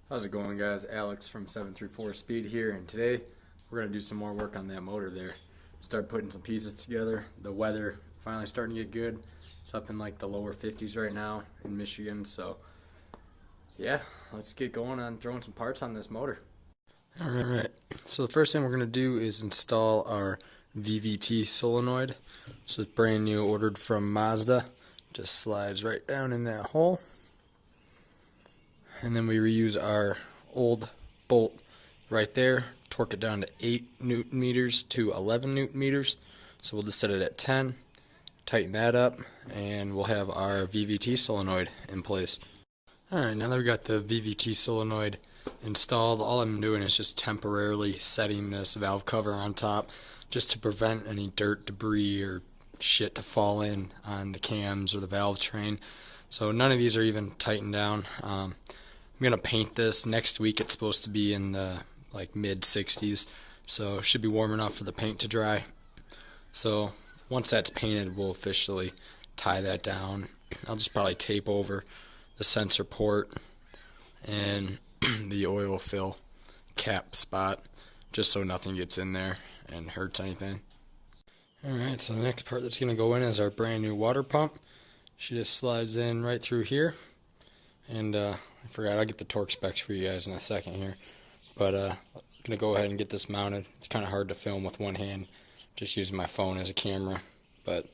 How's it going, guys? Alex from 734 Speed here, and today we're going to do some more work on that motor there. Start putting some pieces together. The weather finally starting to get good. It's up in like the lower 50s right now in Michigan, so yeah, let's get going on throwing some parts on this motor. Alright, so the first thing we're going to do is install our VVT solenoid. So it's brand new, ordered from Mazda. Just slides right down in that hole. And then we reuse our old bolt right there, torque it down to 8 Newton meters to 11 Newton meters. So we'll just set it at 10, tighten that up, and we'll have our VVT solenoid in place. Alright, now that we got the VVT solenoid installed, all I'm doing is just temporarily setting this valve cover on top just to prevent any dirt, debris, or shit to fall in on the cams or the valve train. So none of these are even tightened down. I'm going to paint this. Next week it's supposed to be in the like mid 60s, so it should be warm enough for the paint to dry. So once that's painted, we'll officially tie that down. I'll just probably tape over the sensor port and the oil fill cap spot just so nothing gets in there and hurts anything. Alright, so the next part that's going to go in is our brand new water pump. She just slides in right through here. And I forgot, I'll get the torque specs for you guys in a second here. But I'm going to go ahead and get this mounted. It's kind of hard to film with one hand, just using my phone as a camera. But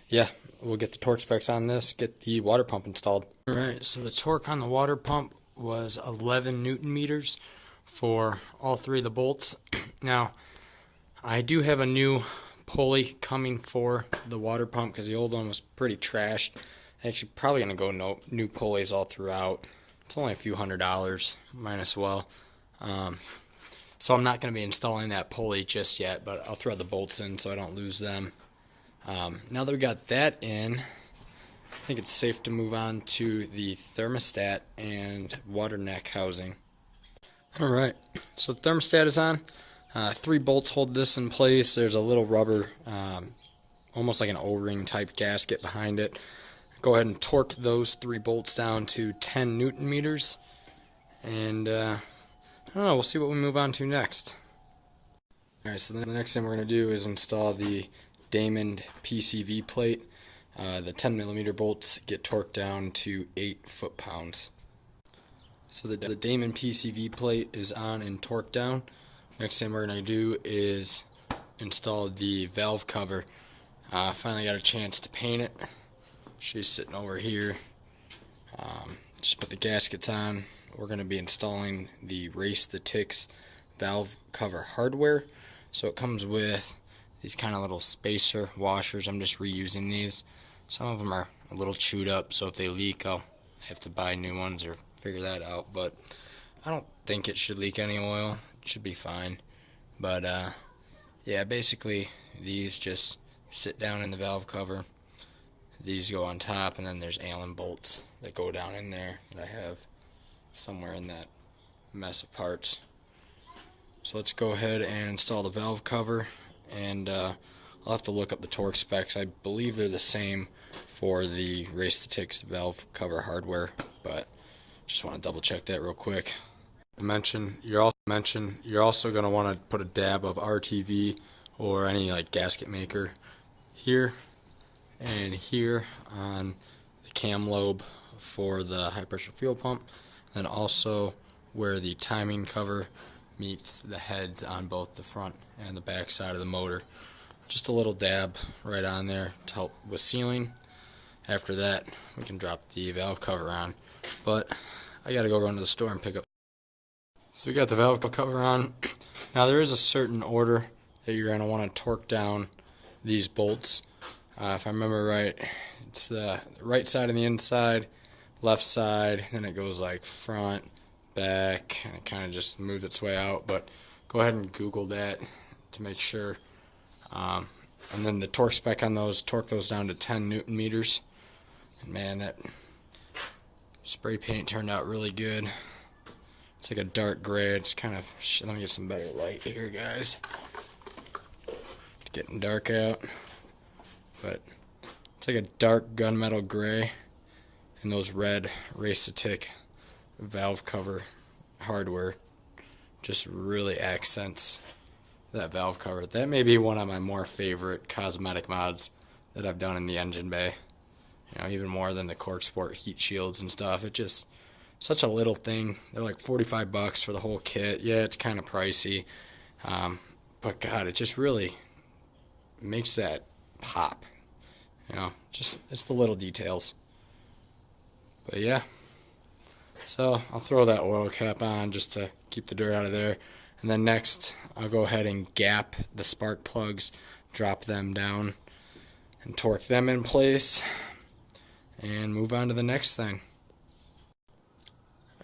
yeah, we'll get the torque specs on this, get the water pump installed. Alright, so the torque on the water pump was 11 Newton meters for all three of the bolts. Now, I do have a new pulley coming for the water pump because the old one was pretty trashed. Actually, probably going to go new pulleys all throughout. It's only a few $100, might as well. So I'm not going to be installing that pulley just yet, but I'll thread the bolts in so I don't lose them. Now that we got that in, I think it's safe to move on to the thermostat and water neck housing. Alright, so the thermostat is on. 3 bolts hold this in place. There's a little rubber, almost like an O-ring type gasket behind it. Go ahead and torque those 3 bolts down to 10 Newton meters. And I don't know, we'll see what we move on to next. Alright, so the next thing we're going to do is install the Damond PCV plate. The 10mm bolts get torqued down to 8 foot-pounds. So the Damond PCV plate is on and torqued down. Next thing we're going to do is install the valve cover. Finally got a chance to paint it. She's sitting over here. Just put the gaskets on. We're going to be installing the Race the Ticks valve cover hardware. So it comes with these kind of little spacer washers. I'm just reusing these. Some of them are a little chewed up, so if they leak, I'll have to buy new ones or figure that out. But I don't think it should leak any oil. It should be fine. But yeah, basically these just sit down in the valve cover. These go on top, and then there's Allen bolts that go down in there that I have somewhere in that mess of parts. So let's go ahead and install the valve cover, and I'll have to look up the torque specs. I believe they're the same for the Race the Ticks valve cover hardware, but just want to double check that real quick. You're also going to want to put a dab of RTV or any like gasket maker here and here on the cam lobe for the high pressure fuel pump, and also where the timing cover meets the heads on both the front and the back side of the motor. Just a little dab right on there to help with sealing. After that, we can drop the valve cover on, but I gotta go run to the store and pick up. So we got the valve cover on. Now there is a certain order that you're going to want to torque down these bolts. If I remember right, it's the right side on the inside, left side, then it goes like front, back, and it kind of just moves its way out. But go ahead and Google that to make sure. And then the torque spec on those, torque those down to 10 Newton meters. And man, that spray paint turned out really good. It's like a dark gray. It's kind of, let me get some better light here, guys. It's getting dark out. But it's like a dark gunmetal gray. And those red Race the Tick valve cover hardware just really accents that valve cover. That may be one of my more favorite cosmetic mods that I've done in the engine bay. You know, even more than the Cork Sport heat shields and stuff. It just such a little thing. They're like $45 for the whole kit. Yeah, it's kind of pricey, but God, it just really makes that pop. You know, just it's the little details. But yeah, so I'll throw that oil cap on just to keep the dirt out of there. And then next, I'll go ahead and gap the spark plugs, drop them down, and torque them in place, and move on to the next thing.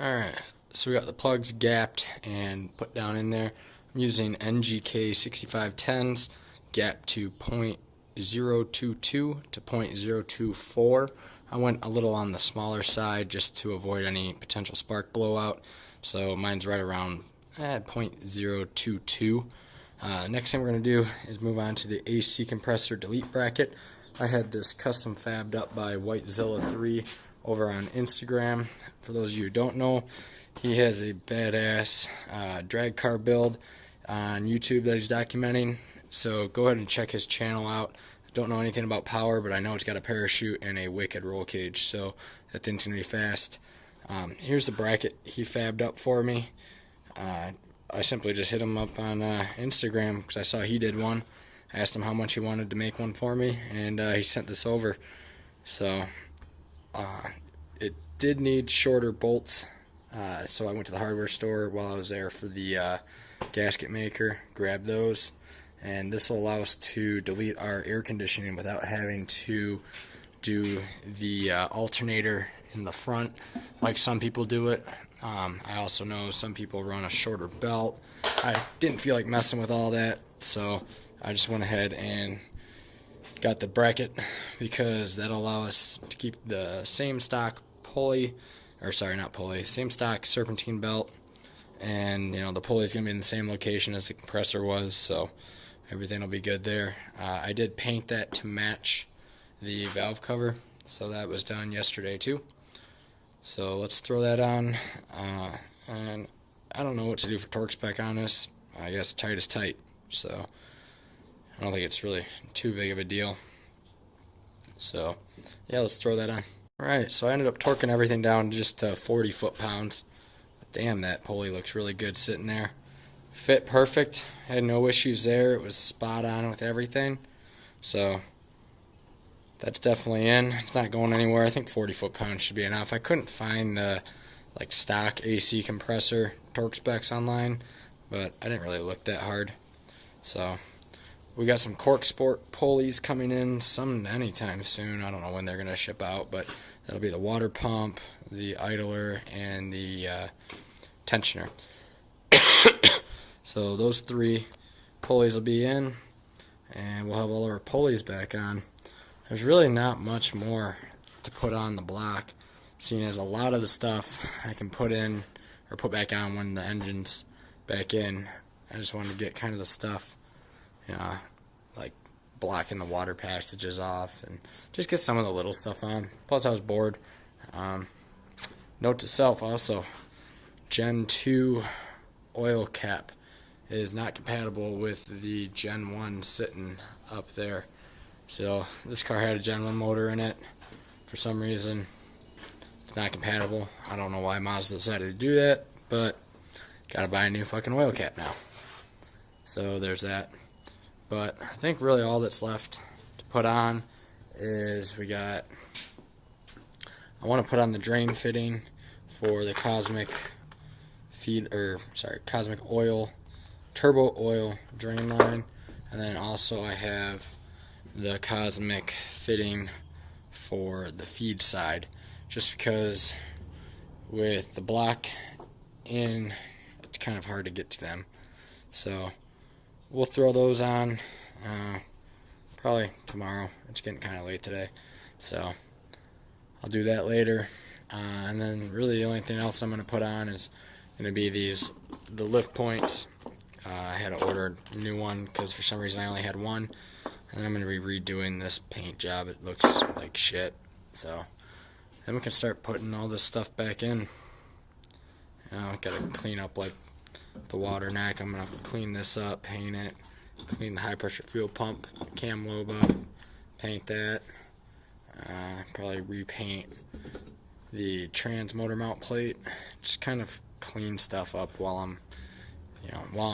Alright, so we got the plugs gapped and put down in there. I'm using NGK 6510s, gap to 0.022 to 0.024. I went a little on the smaller side just to avoid any potential spark blowout, so mine's right around 0.022. Next thing we're going to do is move on to the AC compressor delete bracket. I had this custom fabbed up by Zilla3 over on Instagram. For those of you who don't know, he has a badass drag car build on YouTube that he's documenting, so go ahead and check his channel out. I don't know anything about power, but I know it's got a parachute and a wicked roll cage, so that thing's going to be fast. Here's the bracket he fabbed up for me. I simply just hit him up on Instagram because I saw he did one. I asked him how much he wanted to make one for me, and he sent this over. So it did need shorter bolts, so I went to the hardware store while I was there for the gasket maker, grabbed those, and this will allow us to delete our air conditioning without having to do the alternator in the front like some people do it. I also know some people run a shorter belt. I didn't feel like messing with all that, so I just went ahead and got the bracket because that'll allow us to keep the same stock pulley, or sorry, not pulley, same stock serpentine belt, and you know the pulley is going to be in the same location as the compressor was, so everything will be good there. I did paint that to match the valve cover, so that was done yesterday too. So let's throw that on, and I don't know what to do for torque spec on this. I guess tight is tight, so I don't think it's really too big of a deal. So yeah, let's throw that on. Alright, so I ended up torquing everything down just to 40 foot-pounds. Damn, that pulley looks really good sitting there. Fit perfect, had no issues there. It was spot on with everything. So that's definitely in. It's not going anywhere. I think 40 foot-pounds should be enough. I couldn't find the like stock AC compressor torque specs online, but I didn't really look that hard. So we got some Cork Sport pulleys coming in anytime soon. I don't know when they're going to ship out, but that'll be the water pump, the idler, and the tensioner. So those three pulleys will be in, and we'll have all our pulleys back on. There's really not much more to put on the block, seeing as a lot of the stuff I can put in or put back on when the engine's back in. I just wanted to get kind of the stuff, like blocking the water passages off and just get some of the little stuff on. Plus I was bored. Note to self also, Gen 2 oil cap is not compatible with the Gen 1 sitting up there. So this car had a Gen 1 motor in it. For some reason, it's not compatible. I don't know why Mazda decided to do that, but gotta buy a new fucking oil cap now. So there's that. But I think really all that's left to put on is I want to put on the drain fitting for the Kozmic Kozmic oil, turbo oil drain line, and then also I have the Kozmic fitting for the feed side, just because with the block in, it's kind of hard to get to them. So we'll throw those on probably tomorrow. It's getting kind of late today, so I'll do that later. And then really the only thing else I'm going to put on is going to be the lift points. I had to order a new one because for some reason I only had one. And I'm going to be redoing this paint job. It looks like shit. So then we can start putting all this stuff back in. Gotta clean up like the water neck. I'm gonna clean this up, paint it, clean the high pressure fuel pump, cam lobe up, paint that. Probably repaint the trans motor mount plate. Just kind of clean stuff up while I'm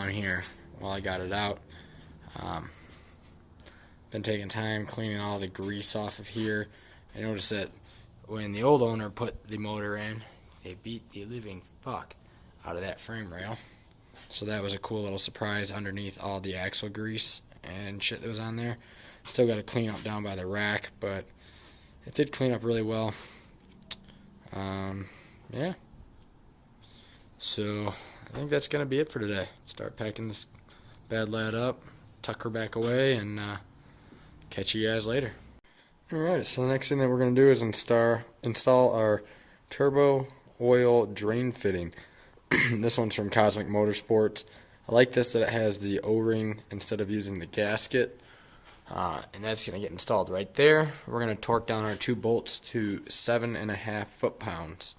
here, while I got it out. Been taking time cleaning all the grease off of here. I noticed that when the old owner put the motor in, they beat the living fuck out of that frame rail. So that was a cool little surprise underneath all the axle grease and shit that was on there. Still got to clean up down by the rack, but it did clean up really well. Yeah. So I think that's going to be it for today. Start packing this bad lad up, tuck her back away, and catch you guys later. Alright, so the next thing that we're going to do is install our turbo oil drain fitting. This one's from Kozmic Motorsports. I like this that it has the O-ring instead of using the gasket. And that's going to get installed right there. We're going to torque down our 2 bolts to 7.5 foot-pounds.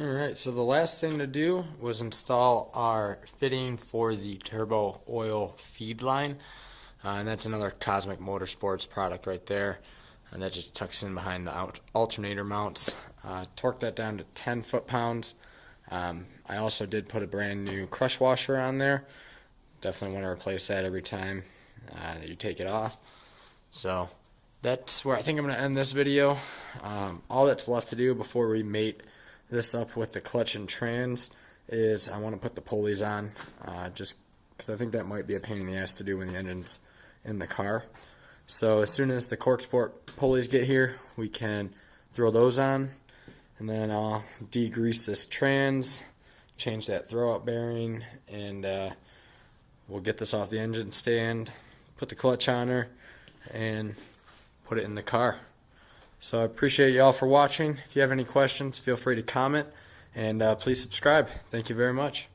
Alright, so the last thing to do was install our fitting for the turbo oil feed line. And that's another Kozmic Motorsports product right there. And that just tucks in behind the alternator mounts. Torque that down to 10 foot-pounds. I also did put a brand new crush washer on there. Definitely want to replace that every time that you take it off. So that's where I think I'm going to end this video. All that's left to do before we mate this up with the clutch and trans is I want to put the pulleys on, just because I think that might be a pain in the ass to do when the engine's in the car. So as soon as the cork sport pulleys get here, we can throw those on, and then I'll degrease this trans, change that throwout bearing, and we'll get this off the engine stand, put the clutch on her, and put it in the car. So I appreciate y'all for watching. If you have any questions, feel free to comment, and please subscribe. Thank you very much.